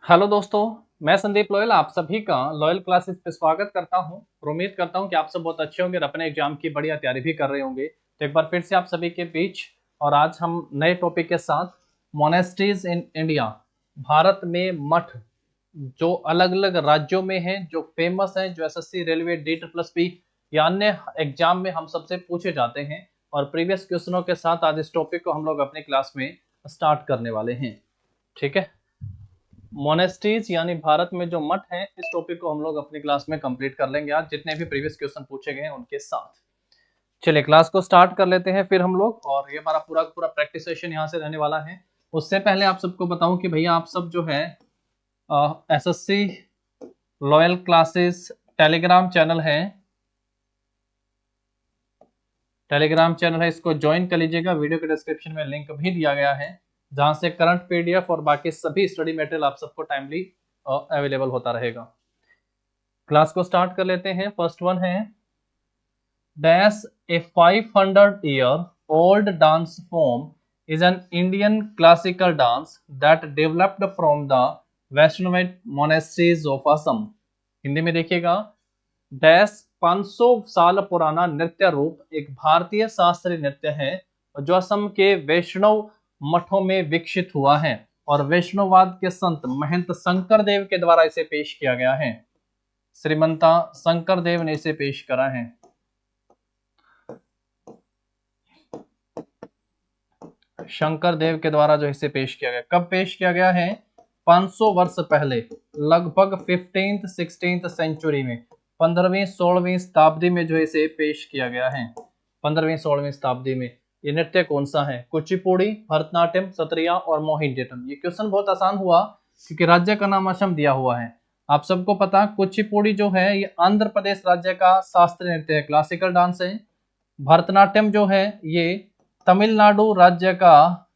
Hello दोस्तों, मैं Sandeep loyal आप सभी का लॉयल क्लासेस पे स्वागत करता हूं और उम्मीद करता हूं कि आप सब बहुत अच्छे होंगे और अपने एग्जाम की बढ़िया तैयारी भी कर रहे होंगे। तो एक बार फिर से आप सभी के बीच और आज हम नए टॉपिक के साथ मोनेस्ट्रीज इन इंडिया, भारत में मठ जो अलग अलग राज्यों में हैं, जो फेमस हैं, जो एसएससी, रेलवे, डीट प्लस बी या अन्य एग्जाम में हम सबसे पूछे जाते हैं और प्रीवियस क्वेश्चनों के साथ आज इस टॉपिक को हम लोग अपनी क्लास में स्टार्ट करने वाले हैं। ठीक है, मोनेस्ट्रीज यानी भारत में जो मठ हैं, इस टॉपिक को हम लोग अपनी क्लास में कंप्लीट कर लेंगे आज जितने भी प्रीवियस क्वेश्चन पूछे गए हैं उनके साथ। चलिए क्लास को स्टार्ट कर लेते हैं फिर हम लोग, और ये हमारा पूरा पूरा प्रैक्टिस सेशन यहाँ से रहने वाला है। उससे पहले आप सबको बताऊं कि भैया आप सब जो है SSC loyal classes Telegram channel है, इसको ज्वाइन कर लीजिएगा। वीडियो के डिस्क्रिप्शन में लिंक भी दिया गया है जहां से करंट पीडीएफ और बाकी सभी स्टडी मटेरियल आप सबको टाइमली अवेलेबल होता रहेगा। क्लास को स्टार्ट कर लेते हैं। फर्स्ट वन है dash A 500-year old dance form is an Indian classical dance that developed from the Vaishnavite monasteries of Assam। Hindi में देखिएगा, डैश 500 साल पुराना नृत्य रूप एक भारतीय शास्त्रीय नृत्य है जो असम के वैष्णव मठों में विकसित हुआ है और वैष्णववाद के संत महंत शंकर देव के द्वारा इसे पेश किया गया है। श्रीमंता शंकर देव ने इसे पेश करा है। शंकर देव के द्वारा जो इसे पेश किया गया, कब पेश किया गया है? 500 वर्ष पहले, लगभग 15th 16th सेंचुरी में, 15वीं 16वीं शताब्दी में जो इसे पेश किया गया है। 15वीं 16वीं शताब्दी में ये नृत्य कौन सा है? कुचिपुड़ी, भरतनाट्यम, सत्रिया और मोहिनीअट्टम। ये क्वेश्चन बहुत आसान हुआ क्योंकि राज्य का नाम असम दिया हुआ है। आप सबको पता, कुचिपुड़ी जो है ये आंध्र प्रदेश राज्य का शास्त्रीय नृत्य है, क्लासिकल डांस है। भरतनाट्यम जो है ये तमिलनाडु राज्य का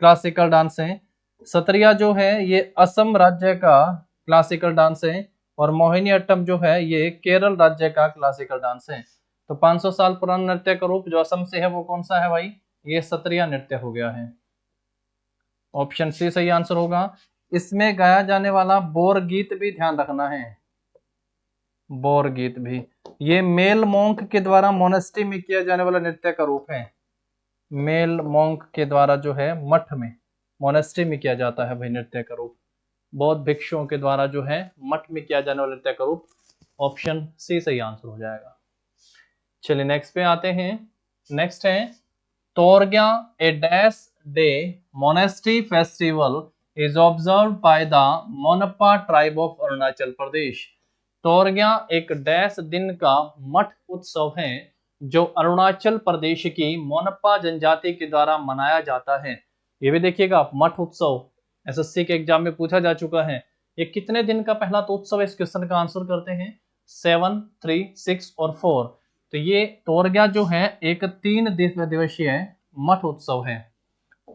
क्लासिकल डांस है। सत्रिया जो है ये असम राज्य का क्लासिकल डांस है और मोहिनीअट्टम जो है ये केरल राज्य का क्लासिकल डांस है। तो 500 साल पुराना नृत्य का रूप जो असम से है वो कौन सा है भाई? ये सत्रिया नृत्य हो गया है। ऑप्शन सी सही आंसर होगा। इसमें गाया जाने वाला बोर गीत भी ध्यान रखना है, बोर गीत भी। ये मेल मोंक के द्वारा मोनेस्ट्री में किया जाने वाला नृत्य का रूप है। मेल मोंक के द्वारा जो है मठ में, मोनेस्ट्री में किया जाता है भाई नृत्य का रूप। बौद्ध भिक्षुओं के द्वारा जो है मठ में किया जाने वाला नृत्य का रूप। ऑप्शन सी सही आंसर हो जाएगा। चलिए नेक्स्ट पे आते हैं। नेक्स्ट है Torgya a dash day monastery festival is observed by the Monpa tribe of Arunachal Pradesh. Torgya एक डैश दिन का मठ उत्सव है जो अरुणाचल प्रदेश की मोनपा जनजाति के द्वारा मनाया जाता है। ये भी देखिएगा, मठ उत्सव एसएससी के एग्जाम में पूछा जा चुका है। ये कितने दिन का पहला तो उत्सव है? इस क्वेश्चन का आंसर करते हैं 7, 3, 6 और 4। तो ये तोरग्या जो है एक 3 दिवसीय मठ उत्सव है।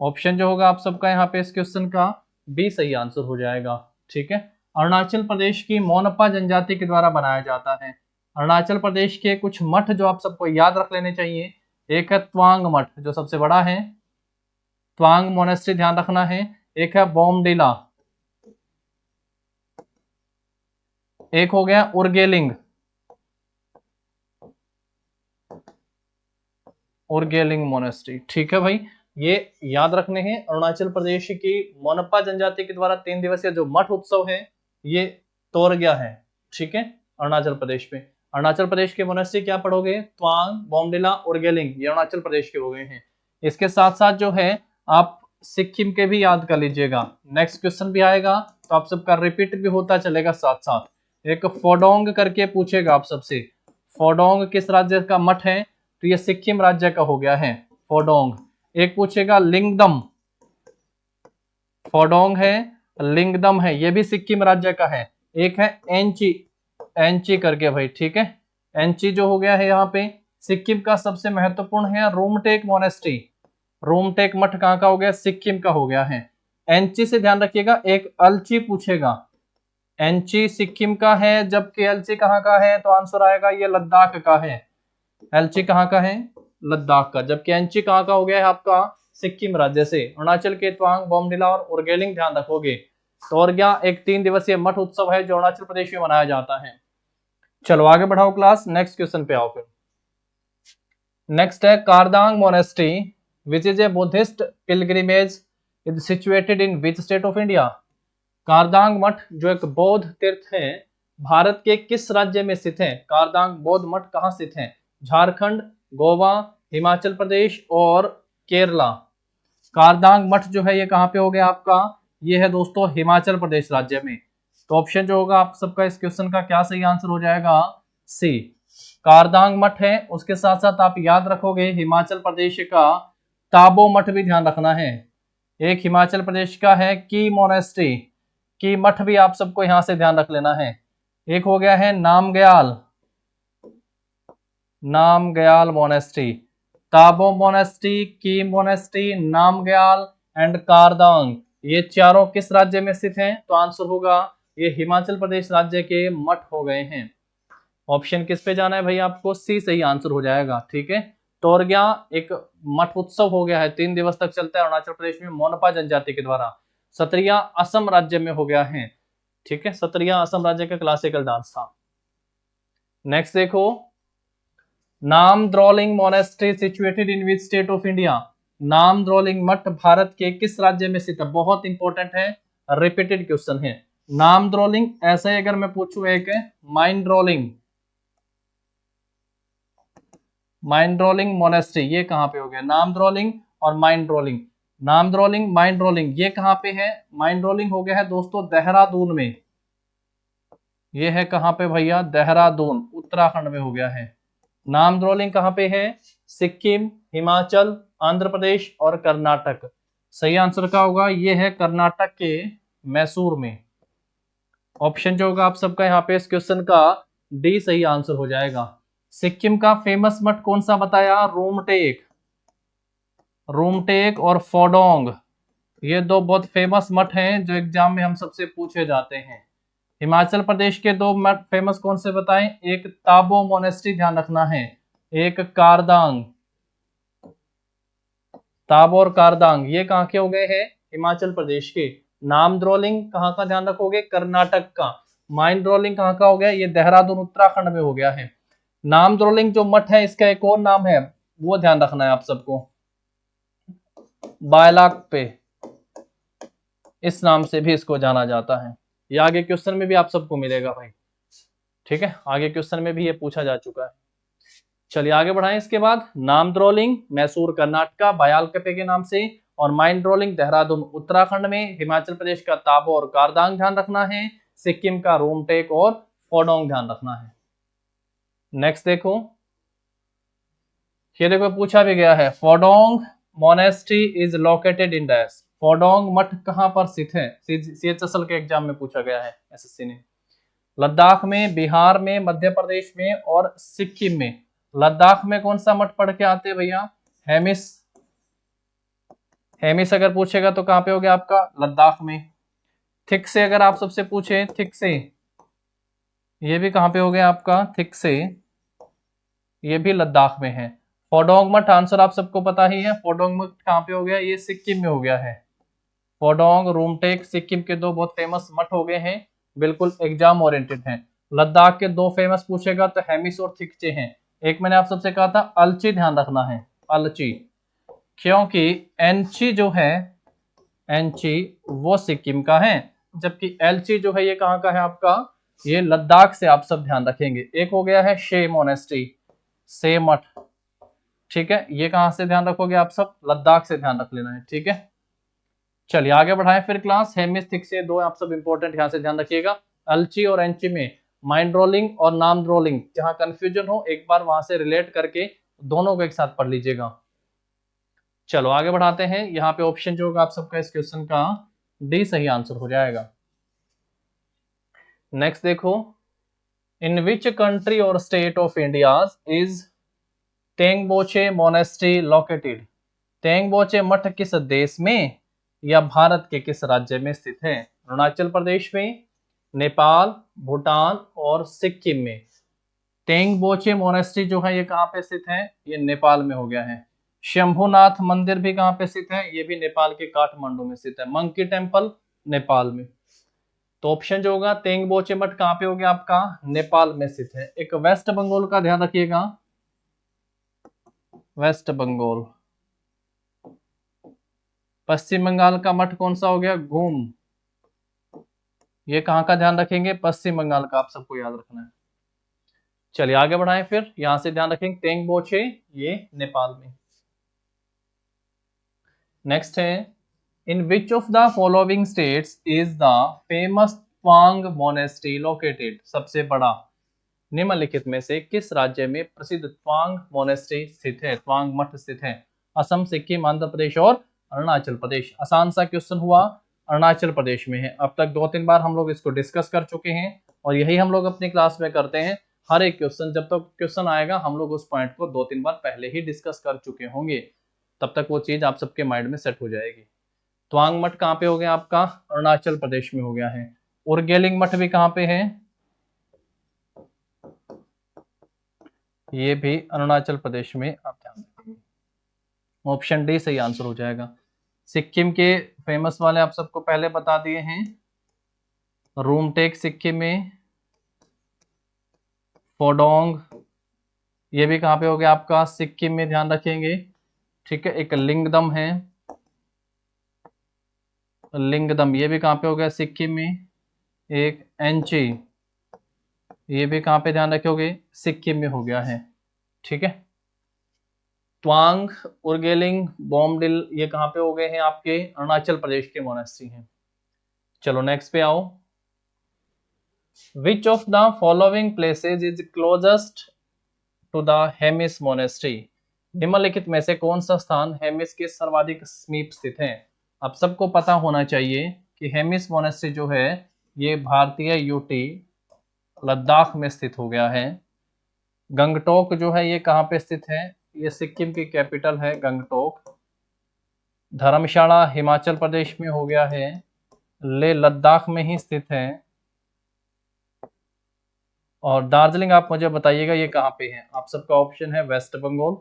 ऑप्शन जो होगा आप सबका यहाँ पे इस क्वेश्चन का बी सही आंसर हो जाएगा। ठीक है, अरुणाचल प्रदेश की मोनपा जनजाति के द्वारा बनाया जाता है। अरुणाचल प्रदेश के कुछ मठ जो आप सबको याद रख लेने चाहिए, एक है त्वांग मठ जो सबसे बड़ा है, त्वांग मोनेस्ट्री ध्यान रखना है। एक है बोमडिला, एक हो गया उर्गेलिंग, उर्गेलिंग मोनेस्ट्री। ठीक है भाई, ये याद रखने हैं। अरुणाचल प्रदेश की मोनपा जनजाति के द्वारा 3 दिवसीय जो मठ उत्सव है ये तोरग्या है। ठीक है, अरुणाचल प्रदेश में। अरुणाचल प्रदेश के मोनेस्ट्री क्या पढ़ोगे? त्वांग, बोमडिला, उर्गेलिंग, ये अरुणाचल प्रदेश के हो गए हैं। इसके साथ साथ जो है आप सिक्किम के भी याद कर लीजिएगा। नेक्स्ट क्वेश्चन भी आएगा तो आप सबका रिपीट भी होता चलेगा साथ साथ। एक फोडोंग करके पूछेगा आप सबसे, फोडोंग किस राज्य का मठ है? तो ये सिक्किम राज्य का हो गया है फोडोंग। एक पूछेगा लिंगदम, फोडोंग है, लिंगदम है, ये भी सिक्किम राज्य का है। एक है एंची, एंची करके भाई। ठीक है, एंची जो हो गया है यहाँ पे सिक्किम का सबसे महत्वपूर्ण है रूमटेक मोनेस्ट्री। रूमटेक मठ कहाँ का हो गया? सिक्किम का हो गया है। एंची से ध्यान रखिएगा। एक अलची पूछेगा, एंची सिक्किम का है जबकि एलची कहाँ का है? तो आंसर आएगा ये लद्दाख का है। एलची कहाँ का है? लद्दाख का। जबकि एंची कहाँ का हो गया है आपका? सिक्किम राज्य से। अरुणाचल के तवांग, बोमडिला और उर्गेलिंग ध्यान रखोगे। तोरग्या एक 3 दिवसीय मठ उत्सव है जो अरुणाचल प्रदेश में मनाया जाता है। चलो आगे बढ़ाओ क्लास, नेक्स्ट क्वेश्चन पे आओ फिर। नेक्स्ट है Kardang monastery which is a Buddhist pilgrimage is situated in which state of India. Kardang मठ जो एक बौद्ध तीर्थ है, भारत के किस राज्य में स्थित है? कारदांग बौद्ध मठ कहाँ स्थित है? झारखंड, गोवा, हिमाचल प्रदेश और केरला। कारदांग मठ जो है ये कहाँ पे हो गया आपका? ये है दोस्तों हिमाचल प्रदेश राज्य में। तो ऑप्शन जो होगा आप सबका इस क्वेश्चन का क्या सही आंसर हो जाएगा? सी, कारदांग मठ है। उसके साथ साथ आप याद रखोगे हिमाचल प्रदेश का ताबो मठ भी ध्यान रखना है। एक हिमाचल प्रदेश का है की मोनेस्ट्री, की मठ भी आप सबको यहां से ध्यान रख लेना है। एक हो गया है Namgyal, Namgyal monastery, Tabo monastery, Key monastery, Namgyal and Kardang, ये चारों किस राज्य में स्थित हैं? तो आंसर होगा ये हिमाचल प्रदेश राज्य के मठ हो गए हैं। ऑप्शन किस पे जाना है भाई आपको? सी सही आंसर हो जाएगा। ठीक है, तोरग्या एक मठ उत्सव हो गया है, 3 दिवस तक चलता है अरुणाचल प्रदेश में मोनपा जनजाति के द्वारा। सत्रिया असम राज्य में हो गया है। ठीक है, सत्रिया असम राज्य का क्लासिकल डांस था। नेक्स्ट देखो, Namdroling monastery situated in which state of India. Namdroling मठ भारत के किस राज्य में स्थित है? बहुत इंपॉर्टेंट है, रिपीटेड क्वेश्चन है। नामद्रोलिंग ऐसे अगर मैं पूछूं एक mind rolling, mind rolling monastery, ये कहां पे हो गया? नामद्रोलिंग और mind rolling, Namdroling mind rolling, ये कहां पे है? माइंड रोलिंग हो गया है दोस्तों देहरादून में। ये है कहां पे भैया? देहरादून, उत्तराखंड में हो गया है। नामद्रोलिंग कहां पे है? सिक्किम, हिमाचल, आंध्र प्रदेश और कर्नाटक। सही आंसर क्या होगा? ये है कर्नाटक के मैसूर में। ऑप्शन जो होगा आप सबका यहाँ पे इस क्वेश्चन का डी सही आंसर हो जाएगा। सिक्किम का फेमस मठ कौन सा बताया? रूमटेक, रूमटेक और फोडोंग, ये दो बहुत फेमस मठ हैं जो एग्जाम में हम सबसे पूछे जाते हैं। हिमाचल प्रदेश के दो मठ फेमस कौन से बताएं? एक ताबो मोनेस्ट्री, ध्यान रखना है, एक कारदांग, ताबो और कारदांग ये कहाँ के हो गए हैं? हिमाचल प्रदेश के। नामद्रोलिंग कहाँ का ध्यान रखोगे? कर्नाटक का। माइंड रोलिंग कहाँ का हो गया? ये देहरादून उत्तराखंड में हो गया है। नामद्रोलिंग जो मठ है इसका एक और नाम है, वो ध्यान रखना है आप सबको, बायलाक पे, इस नाम से भी इसको जाना जाता है। ये आगे क्वेश्चन में भी आप सबको मिलेगा भाई। ठीक है, आगे क्वेश्चन में भी ये पूछा जा चुका है। चलिए आगे बढ़ाएं। इसके बाद नामद्रोलिंग मैसूर कर्नाटका बायालकपे के नाम से, और माइंड रोलिंग देहरादून उत्तराखंड में, हिमाचल प्रदेश का ताबो और कारदांग ध्यान रखना है, सिक्किम का रूमटेक और फोडोंग ध्यान रखना है। नेक्स्ट देखो, ये देखो पूछा भी गया है, Phodong monastery is located in dash. Phodong मठ कहां पर स्थित है? सीएचएसएल के एग्जाम में पूछा गया है एसएससी ने। लद्दाख में, बिहार में, मध्य प्रदेश में और सिक्किम में। लद्दाख में कौन सा मठ पढ़ के आते हैं भैया? हेमिस, हेमिस अगर पूछेगा तो कहां पे हो गया आपका? लद्दाख में। थिक से अगर आप सबसे पूछे, थिक से, ये भी कहां पे हो गया आपका? थिक से, ये भी लद्दाख में है। फोडोंग मठ आंसर आप सबको पता ही है, फोडोंग मठ कहां पे हो गया? ये सिक्किम में हो गया है। फोडोंग, रूमटेक सिक्किम के दो बहुत फेमस मठ हो गए हैं, बिल्कुल एग्जाम ओरिएंटेड हैं। लद्दाख के दो फेमस पूछेगा तो हेमिस और थिकचे हैं। एक मैंने आप सबसे कहा था अलची, ध्यान रखना है, अलची, क्योंकि एंची जो है, एंची वो सिक्किम का है, जबकि एलची जो है ये कहाँ का है आपका? ये लद्दाख से, आप सब ध्यान रखेंगे। एक हो गया है शे मोनेस्ट्री, से मठ, ठीक है, ये कहां से ध्यान रखोगे आप सब? लद्दाख से ध्यान रख लेना है। ठीक है, चलिए आगे बढ़ाएं फिर क्लास। हेमिस, थिक से दो आप सब इंपॉर्टेंट यहां से ध्यान रखिएगा। अलची और एंची में माइंड रोलिंग और नाम रोलिंग, जहां कंफ्यूजन हो एक बार वहां से रिलेट करके दोनों को एक साथ पढ़ लीजिएगा। चलो आगे बढ़ाते हैं। यहाँ पे ऑप्शन जो होगा आप सबका इस क्वेश्चन का डी सही आंसर हो जाएगा। नेक्स्ट देखो, इन विच कंट्री और state of India is Tengboche monastery located. Tengboche मठ किस देश में या भारत के किस राज्य में स्थित है? अरुणाचल प्रदेश में, नेपाल, भूटान और सिक्किम में। टेंगबोचे मोनेस्ट्री जो है ये कहां पे स्थित है? ये नेपाल में हो गया है। शंभुनाथ मंदिर भी कहां पे स्थित है? ये भी नेपाल के काठमांडू में स्थित है। मंकी टेम्पल नेपाल में। तो ऑप्शन जो होगा तेंगबोचे मठ कहाँ पे हो गया आपका, नेपाल में स्थित है। एक वेस्ट बंगाल का ध्यान रखिएगा, वेस्ट बंगाल। पश्चिम बंगाल का मठ कौन सा हो गया, घूम। ये कहाँ का ध्यान रखेंगे, पश्चिम बंगाल का, आप सबको याद रखना है। चलिए आगे बढ़ाएं, फिर यहां से ध्यान रखेंगे तेंगबोचे, ये नेपाल में। नेक्स्ट है, in which of the following states is the famous Tawang monastery located. सबसे बड़ा निम्नलिखित में से किस राज्य में प्रसिद्ध त्वांग मोनेस्ट्री स्थित है, त्वांग मठ स्थित है। असम, सिक्किम, आंध्र प्रदेश और अरुणाचल प्रदेश। आसान सा क्वेश्चन हुआ, अरुणाचल प्रदेश में है। अब तक 2-3 बार हम लोग इसको डिस्कस कर चुके हैं और यही हम लोग अपनी क्लास में करते हैं। हर एक क्वेश्चन, जब तक क्वेश्चन आएगा हम लोग उस पॉइंट को 2-3 बार पहले ही डिस्कस कर चुके होंगे, तब तक वो चीज आप सबके माइंड में सेट हो जाएगी। त्वांग मठ कहाँ पे हो गया आपका, अरुणाचल प्रदेश में हो गया है। उरगेलिंग मठ भी कहाँ पे है, ये भी अरुणाचल प्रदेश में, आप ध्यान रखिए। ऑप्शन डी सही आंसर हो जाएगा। सिक्किम के फेमस वाले आप सबको पहले बता दिए हैं, रूमटेक सिक्किम में, फोडोंग ये भी कहाँ पे हो गया आपका, सिक्किम में, ध्यान रखेंगे। ठीक है, एक लिंगदम है, लिंगदम ये भी कहाँ पे हो गया, सिक्किम में। एक एंची, ये भी कहाँ पे ध्यान रखोगे, सिक्किम में हो गया है। ठीक है, त्वांग, उरगेलिंग, बोमडिल ये कहाँ पे हो गए हैं आपके, अरुणाचल प्रदेश के मोनेस्ट्री हैं। चलो नेक्स्ट पे आओ। Which of the following places is closest to the Hemis monastery. निम्नलिखित में से कौन सा स्थान हेमिस के सर्वाधिक समीप स्थित है। आप सबको पता होना चाहिए कि हेमिस मोनेस्ट्री जो है ये भारतीय यूटी लद्दाख में स्थित हो गया है। गंगटोक जो है ये कहाँ पे स्थित है, ये सिक्किम की कैपिटल है गंगटोक। धर्मशाला हिमाचल प्रदेश में हो गया है, लेह लद्दाख में ही स्थित है। और दार्जिलिंग आप मुझे बताइएगा ये कहाँ पे है। आप सबका ऑप्शन है वेस्ट बंगाल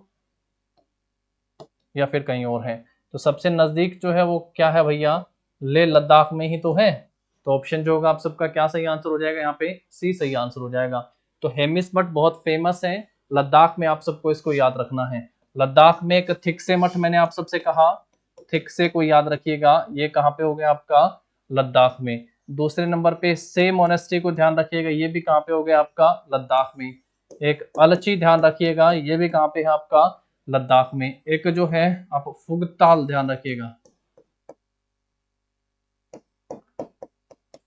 या फिर कहीं और है। तो सबसे नजदीक जो है वो क्या है भैया, लेह लद्दाख में ही तो है। तो ऑप्शन जो होगा आप सबका क्या सही आंसर हो जाएगा, यहाँ पे सी सही आंसर हो जाएगा। तो हेमिस मठ बहुत फेमस है लद्दाख में, आप सबको इसको याद रखना है। लद्दाख में एक थिकसे मठ मैंने आप सबसे कहा, थिकसे को याद रखिएगा, ये कहाँ पे हो गया आपका, लद्दाख में। दूसरे नंबर पे से मोनेस्ट्री को ध्यान रखिएगा, ये भी कहाँ पे हो गया आपका, लद्दाख में। एक अलची ध्यान रखिएगा, ये भी कहाँ पे है आपका, लद्दाख में। एक जो है आप फुगताल ध्यान रखिएगा,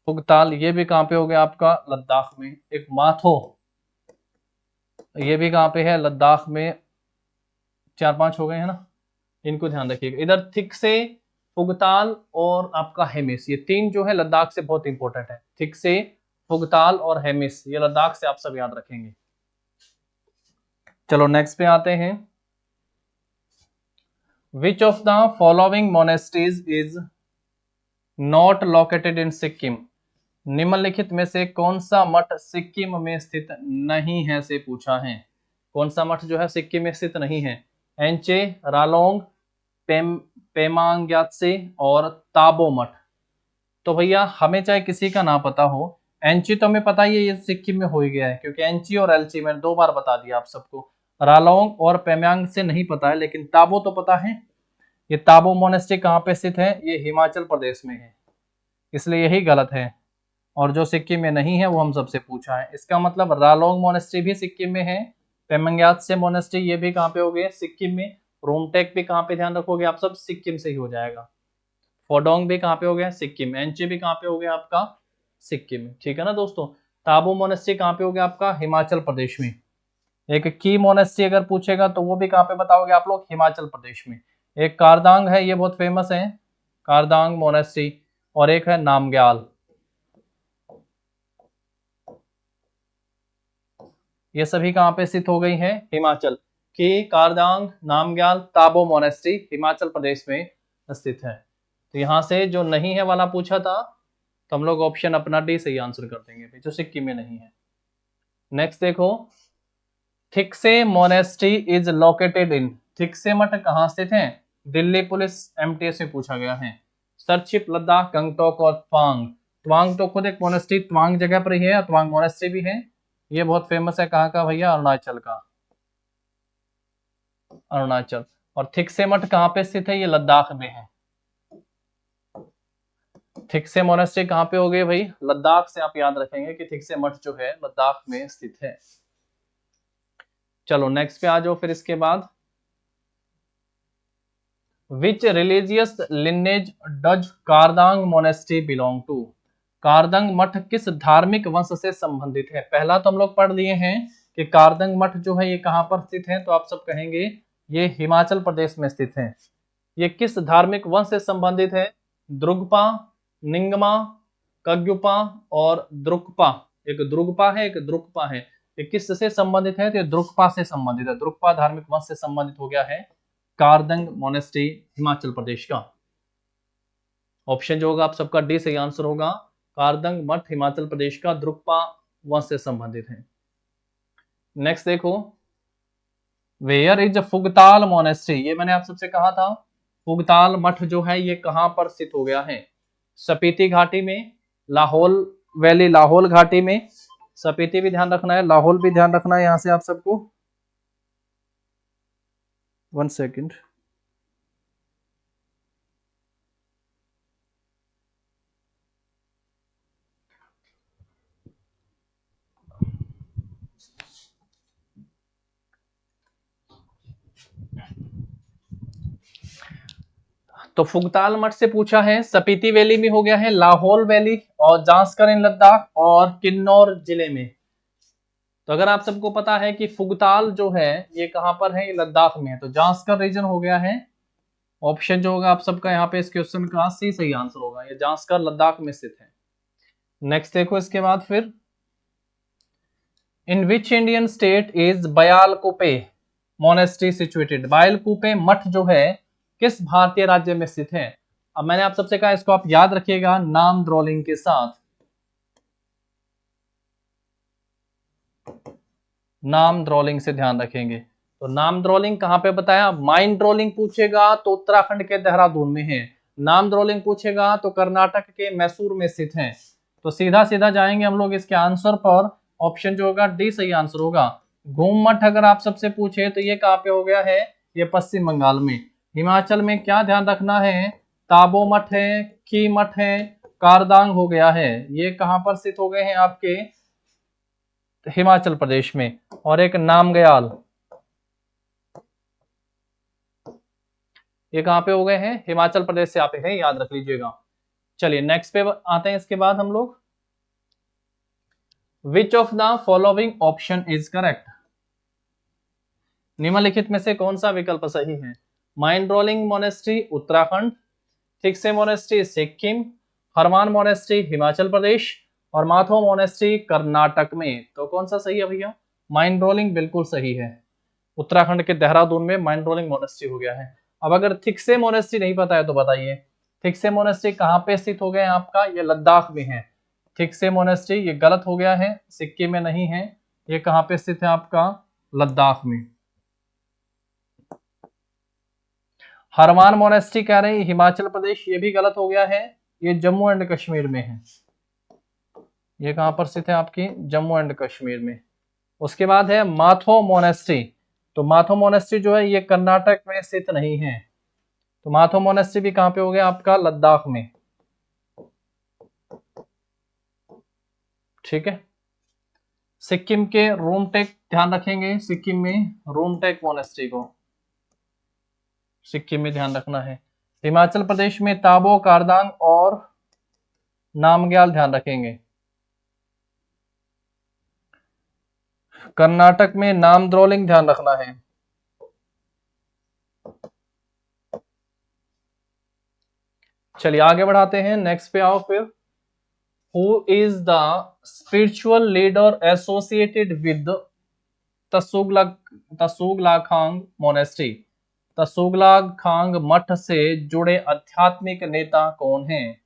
फुगताल ये भी कहाँ पे हो गया आपका, लद्दाख में। एक माथो ये भी कहाँ पे है, लद्दाख में। 4-5 हो गए हैं ना, इनको ध्यान रखिएगा। इधर थिक से, फुगताल और आपका हेमिस, ये तीन जो है लद्दाख से बहुत इंपॉर्टेंट है। थिक से, फुगताल और हेमिस ये लद्दाख से आप सब याद रखेंगे। चलो नेक्स्ट पे आते हैं। विच of the following monasteries is not located in Sikkim. निम्नलिखित में से कौन सा मठ सिक्किम में स्थित नहीं है से पूछा है। कौन सा मठ जो है सिक्किम में स्थित नहीं है, एंचे, रालोंग, पेमांग्यात्से और ताबो मठ। तो भैया हमें चाहे किसी का ना पता हो, एंची तो हमें पता ही है ये सिक्किम में हो ही गया है, क्योंकि एंची और एलची मैंने 2 बार बता दिया आप सबको। रालोंग और पेमांग से नहीं पता है, लेकिन ताबो तो पता है। ये ताबो मोनेस्ट्री कहाँ पे स्थित है, ये हिमाचल प्रदेश में है, इसलिए यही गलत है। और जो सिक्किम में नहीं है वो हम सबसे पूछा है। इसका मतलब रालोंग मोनेस्ट्री भी सिक्किम में है, पेमंग्यात से मोनेस्ट्री ये भी कहाँ पे हो गए, सिक्किम में। रोमटेक भी कहाँ पे ध्यान रखोगे आप सब, सिक्किम से ही हो जाएगा। फोडोंग भी कहाँ पे हो गया, सिक्किम। एंची भी कहाँ पे हो गया आपका, सिक्किम में। ठीक है ना दोस्तों। ताबो मोनेस्ट्री कहाँ पे हो गया आपका, हिमाचल प्रदेश में। एक की मोनेस्ट्री अगर पूछेगा तो वो भी कहाँ पे बताओगे आप लोग, हिमाचल प्रदेश में। एक कारदांग है, ये बहुत फेमस है, कारदांग मोनेस्ट्री। और एक है नामग्याल, ये सभी कहाँ पे स्थित हो गई हैं, हिमाचल की। कारदांग, नामग्याल, ताबो मोनेस्ट्री हिमाचल प्रदेश में स्थित है। तो यहाँ से जो नहीं है वाला पूछा था, तो हम लोग ऑप्शन अपना डी सही आंसर कर देंगे, जो सिक्किम में नहीं है। नेक्स्ट देखो, थिकसे मोनेस्ट्री इज लोकेटेड इन। थिकसे मठ कहाँ स्थित है, दिल्ली पुलिस एमटीएस में पूछा गया है। सरचिप, लद्दाख, गंगटोक और त्वांग। तवांग तो खुद एक मोनेस्ट्री तवांग जगह पर ही है, तवांग मोनेस्ट्री भी है। ये बहुत फेमस है, कहाँ का भैया? अरुणाचल का, अरुणाचल। और थिकसे मठ कहाँ पे स्थित है? ये लद्दाख में है। थिकसे मोनेस्ट्री कहाँ पे हो गई भाई? लद्दाख से आप याद रखेंगे कि थिकसे मठ जो है लद्दाख में स्थित है। चलो नेक्स्ट पे आ जाओ फिर इसके बाद। Which religious lineage does Kardang monastery belong to? Kardang मठ किस धार्मिक वंश से संबंधित है? पहला तो हम लोग पढ़ लिए हैं कि कारदंग मठ जो है ये कहां पर स्थित है, तो आप सब कहेंगे ये हिमाचल प्रदेश में स्थित है। ये किस धार्मिक वंश से संबंधित है? द्रुगपा, निंगमा, कग्युपा और द्रुकपा। एक द्रुगपा है, एक द्रुकपा है। ये किस से संबंधित है? तो ये द्रुकपा से संबंधित है। द्रुकपा धार्मिक वंश से संबंधित हो गया है कारदंग मोनेस्ट्री हिमाचल प्रदेश का। ऑप्शन जो होगा आप सबका डी सही आंसर होगा। कारदंग मठ हिमाचल प्रदेश का द्रुकपा वंश से संबंधित है। नेक्स्ट देखो, वेयर इज फुगताल मोनेस्ट्री? ये मैंने आप सबसे कहा था फुगताल मठ जो है ये कहां पर स्थित हो गया है? स्पीति घाटी में, लाहौल वैली लाहौल घाटी में। स्पीति भी ध्यान रखना है, लाहौल भी ध्यान रखना है यहां से आप सबको। 1 सेकेंड। तो फुगताल मठ से पूछा है, स्पीति वैली में हो गया है, लाहौल वैली और जांस्कर इन लद्दाख और किन्नौर जिले में। तो अगर आप सबको पता है कि फुगताल जो है ये कहां पर है? ये लद्दाख में है, तो जांस्कर रीजन हो गया है। ऑप्शन जो होगा आप सबका यहाँ पे इस क्वेश्चन का सी सही आंसर होगा। ये जांस्कर लद्दाख में स्थित है। नेक्स्ट देखो इसके बाद फिर, in which Indian state is Bylakuppe monastery situated? Bylakuppe मठ जो है किस भारतीय राज्य में स्थित है? अब मैंने आप सबसे कहा इसको आप याद रखिएगा नाम ड्रॉलिंग के साथ। नाम ड्रॉलिंग से ध्यान रखेंगे। तो नाम ड्रॉलिंग कहां पे बताया? माइंड ड्रॉलिंग पूछेगा तो उत्तराखंड के देहरादून में है। नाम ड्रॉलिंग पूछेगा तो कर्नाटक के मैसूर में स्थित है। तो सीधा सीधा जाएंगे हम लोग इसके आंसर पर। ऑप्शन जो होगा डी सही आंसर होगा। घूम मठ अगर आप सबसे पूछे तो ये कहां पे हो गया है? ये पश्चिम बंगाल में। हिमाचल में क्या ध्यान रखना है? ताबो मठ है, की मठ है, कारदांग हो गया है। ये कहां पर स्थित हो गए हैं? आपके हिमाचल प्रदेश में। और एक नामग्याल, ये कहां पे हो गए हैं? हिमाचल प्रदेश से आते हैं, याद रख लीजिएगा। चलिए नेक्स्ट पे आते हैं इसके बाद हम लोग। Which of the following option is correct? निम्नलिखित में से कौन सा विकल्प सही है? Mindrolling monastery Uttarakhand, Thiksey monastery Sikkim, Harman monastery Himachal Pradesh और माथो मोनेस्ट्री कर्नाटक में। तो कौन सा सही है भैया? माइंड रोलिंग बिल्कुल सही है। उत्तराखंड के देहरादून में माइंड रोलिंग मोनेस्ट्री हो गया है। अब अगर थिक्से मोनेस्ट्री नहीं पता है तो बताइए, थिक्से मोनेस्ट्री कहाँ पे स्थित हो गए हैं आपका? ये लद्दाख में है। थिक्से मोनेस्ट्री ये गलत हो गया है, सिक्किम में नहीं है। ये कहाँ पे स्थित है आपका? लद्दाख में। हरमान मोनेस्ट्री कह रहे हैं हिमाचल प्रदेश, ये भी गलत हो गया है। ये जम्मू एंड कश्मीर में है। ये कहां पर स्थित है आपकी? जम्मू एंड कश्मीर में। उसके बाद है माथो मोनेस्ट्री। तो माथो मोनेस्ट्री जो है ये कर्नाटक में स्थित नहीं है। तो माथो मोनेस्ट्री भी कहां पे हो गया आपका? लद्दाख में। ठीक है। सिक्किम के रोमटेक ध्यान रखेंगे, सिक्किम में रोमटेक मोनेस्ट्री को सिक्किम में ध्यान रखना है। हिमाचल प्रदेश में ताबो, कारदांग और नामग्याल ध्यान रखेंगे। कर्नाटक में नामद्रोलिंग ध्यान रखना है। चलिए आगे बढ़ाते हैं, नेक्स्ट पे आओ फिर। Who is the spiritual leader associated with Tsuglakhang monastery? Tsuglakhang मठ से जुड़े आध्यात्मिक नेता कौन हैं?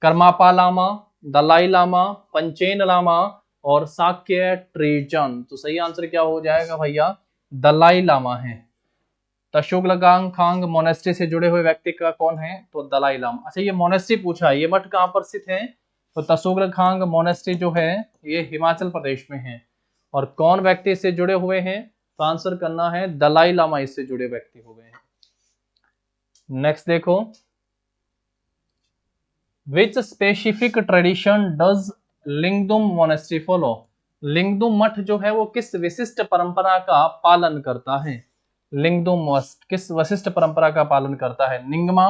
कर्मापा लामा, दलाई लामा, पंचेन लामा और साक्य ट्रीजन। तो सही आंसर क्या हो जाएगा भैया? दलाई लामा है। तशुगलगांग मोनेस्ट्री से जुड़े हुए व्यक्ति का कौन है? तो दलाई लामा। अच्छा ये मोनेस्ट्री पूछा है, ये मठ कहां पर स्थित है? तो तसुगल खांग मोनेस्ट्री जो है ये हिमाचल प्रदेश में है। और कौन व्यक्ति इससे जुड़े हुए हैं, तो आंसर करना है दलाई लामा इससे जुड़े व्यक्ति हो गए हैं। नेक्स्ट देखो, which specific tradition does Lingdum monastery follow. Lingdum मठ जो है वो किस विशिष्ट परंपरा का पालन करता है। लिंगदुम मठ किस विशिष्ट परंपरा का पालन करता है। निंगमा,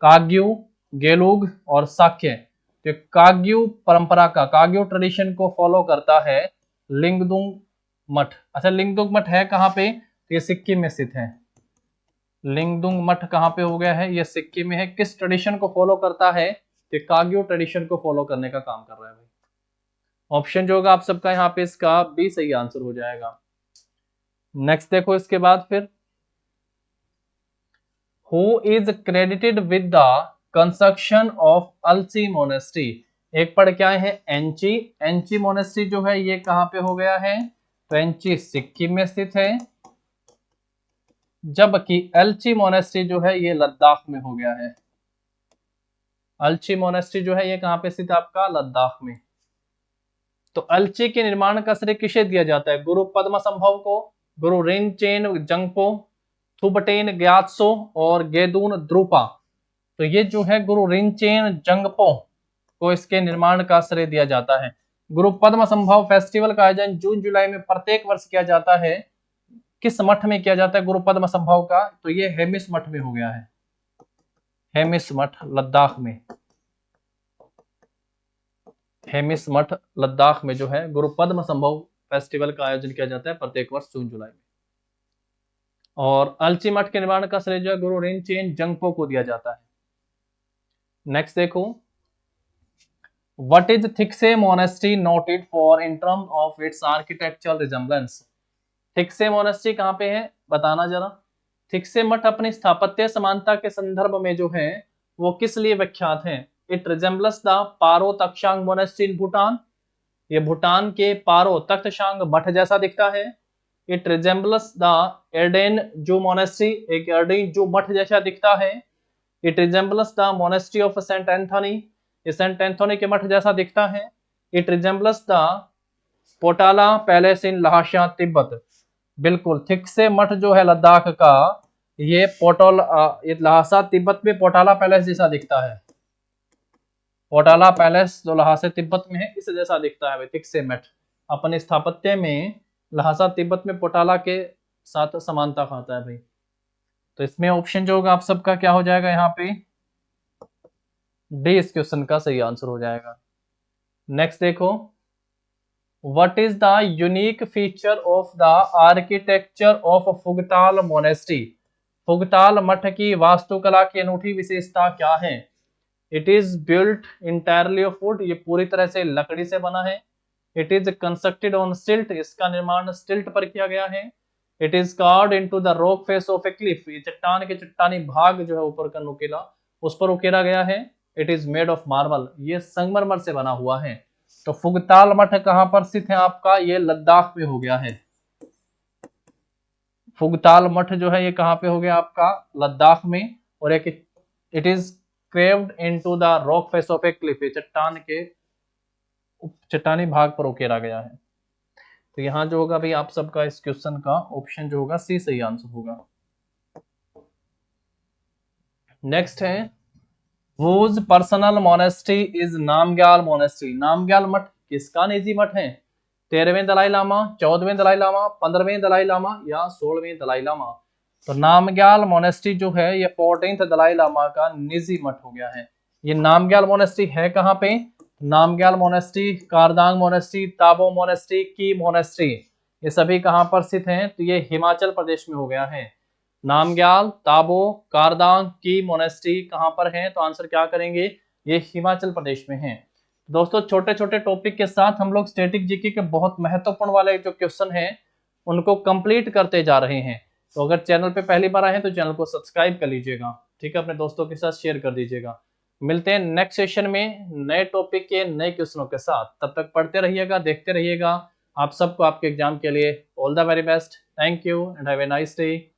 काग्यू, गेलुग और साक्य। तो काग्यू परंपरा का, काग्यू ट्रेडिशन को फॉलो करता है लिंगदुम मठ। अच्छा, लिंगदुम मठ है कहाँ पे, तो ये सिक्किम में स्थित है। लिंगदुम मठ कहाँ पे हो गया है, ये सिक्किम में है। किस ट्रेडिशन को फॉलो करता है, तो काग्यू ट्रेडिशन को फॉलो करने का काम कर रहा है भाई। ऑप्शन जो होगा आप सबका यहाँ पे इसका बी सही आंसर हो जाएगा। नेक्स्ट देखो इसके बाद फिर, who is credited with the construction of Alchi monastery. एक पढ़ क्या है, एंची। एंची मोनेस्ट्री जो है ये कहाँ पे हो गया है, तो एंची सिक्किम में स्थित है, जबकि अल्ची मोनेस्ट्री जो है ये लद्दाख में हो गया है। अल्ची मोनेस्ट्री जो है ये कहाँ पे स्थित है आपका, लद्दाख में। तो अल्ची के निर्माण का श्रेय किसे दिया जाता है, गुरु पद्मसंभव को, गुरु रिनचेन जंगपो, थुबटेन ग्यात्सो और गेदून द्रुपा। तो ये जो है गुरु रिनचेन जंगपो को इसके निर्माण का श्रेय दिया जाता है। गुरु पद्मसंभव फेस्टिवल का आयोजन जून जुलाई में प्रत्येक वर्ष किया जाता है। किस मठ में किया जाता है गुरु पद्मसंभव का, तो ये हेमिस मठ में हो गया है। हेमिस मठ लद्दाख में, हेमिस मठ लद्दाख में जो है गुरु पद्मसंभव फेस्टिवल का आयोजन किया जाता है प्रत्येक वर्ष जून जुलाई में। और अल्ची मठ के निर्माण का श्रेय जो है गुरु रिनचेन जंगपो को दिया जाता है। नेक्स्ट देखो, what is Thiksey monastery noted for in terms of its architectural resemblance. Thiksey monastery कहाँ पे है, बताना जरा। थिक्से मठ अपनी स्थापत्य समानता के संदर्भ में जो है वो किस लिए विख्यात है। It resembles the Paro Taktsang monastery in Bhutan. ये भूटान के पारो तख्तशांग मठ जैसा दिखता है। इट रिजेम्बल्स द एर्डेन जू मोनेस्ट्री, एक एर्डेन जू मठ जैसा दिखता है। It resembles the monastery of Saint Anthony, ये सेंट एंथोनी के मठ जैसा दिखता है। It resembles the Potala palace in Lhasa Tibet. बिल्कुल, थिक्से मठ जो है लद्दाख का, ये लहासा तिब्बत में पोटाला पैलेस जैसा दिखता है। पोटाला पैलेस जो लहासा तिब्बत में है इस जैसा दिखता है थिक्से मठ। अपने स्थापत्य में लहासा तिब्बत में पोटाला के साथ समानता खाता है भाई। तो इसमें ऑप्शन जो होगा आप सबका क्या हो जाएगा, यहाँ पे डी इस क्वेश्चन का सही आंसर हो जाएगा। नेक्स्ट देखो, what is the unique feature of the architecture of Phugtal monastery. Phugtal मठ की वास्तुकला की अनूठी विशेषता क्या है। It is built entirely of would, ये पूरी तरह से लकड़ी से बना है। इट इज कंस्ट्रक्टेड ऑन स्टिल्ट, इसका निर्माण स्टिल्ट पर किया गया है। It is carved into the rock face of A Cliff, ये चट्टान के चट्टानी भाग जो है ऊपर का नुकीला उस पर उकेरा गया है। It is made of marble, ये संगमरमर से बना हुआ है। तो फुगताल मठ कहां पर स्थित है आपका, ये लद्दाख में हो गया है। फुगताल मठ जो है ये कहां पे हो गया आपका, लद्दाख में। और एक it is craved into the rock face of A Cliff, चट्टान के चट्टानी भाग पर उकेरा गया है। तो यहां जो होगा भाई आप सबका इस क्वेश्चन का ऑप्शन जो होगा सी सही आंसर होगा। नेक्स्ट है, whose personal monastery is Namgyal monastery. Namgyal मठ किसका निजी मठ है। 13वें दलाई लामा, 14वें दलाई लामा, 15वें दलाई लामा या 16वें दलाई लामा। तो नामग्याल मोनेस्ट्री जो है ये 14th दलाई लामा का निजी मठ हो गया है। ये नामग्याल मोनेस्ट्री है कहाँ पे, Namgyal monastery, Kardang monastery, Tabo monastery, Key monastery, ये सभी कहाँ पर स्थित हैं, तो ये हिमाचल प्रदेश में हो गया है। नामग्याल, ताबो, कारदांग, की मोनेस्ट्री कहाँ पर है, तो आंसर क्या करेंगे, ये हिमाचल प्रदेश में है। दोस्तों छोटे छोटे टॉपिक के साथ हम लोग स्टैटिक जीके के बहुत महत्वपूर्ण वाले जो क्वेश्चन हैं उनको कंप्लीट करते जा रहे हैं। तो अगर चैनल पे पहली बार आए हैं तो चैनल को सब्सक्राइब कर लीजिएगा, ठीक है, अपने दोस्तों के साथ शेयर कर दीजिएगा। मिलते हैं नेक्स्ट सेशन में नए टॉपिक के नए क्वेश्चनों के साथ। तब तक पढ़ते रहिएगा, देखते रहिएगा। आप सबको आपके एग्जाम के लिए all the very best. Thank you and have a nice day.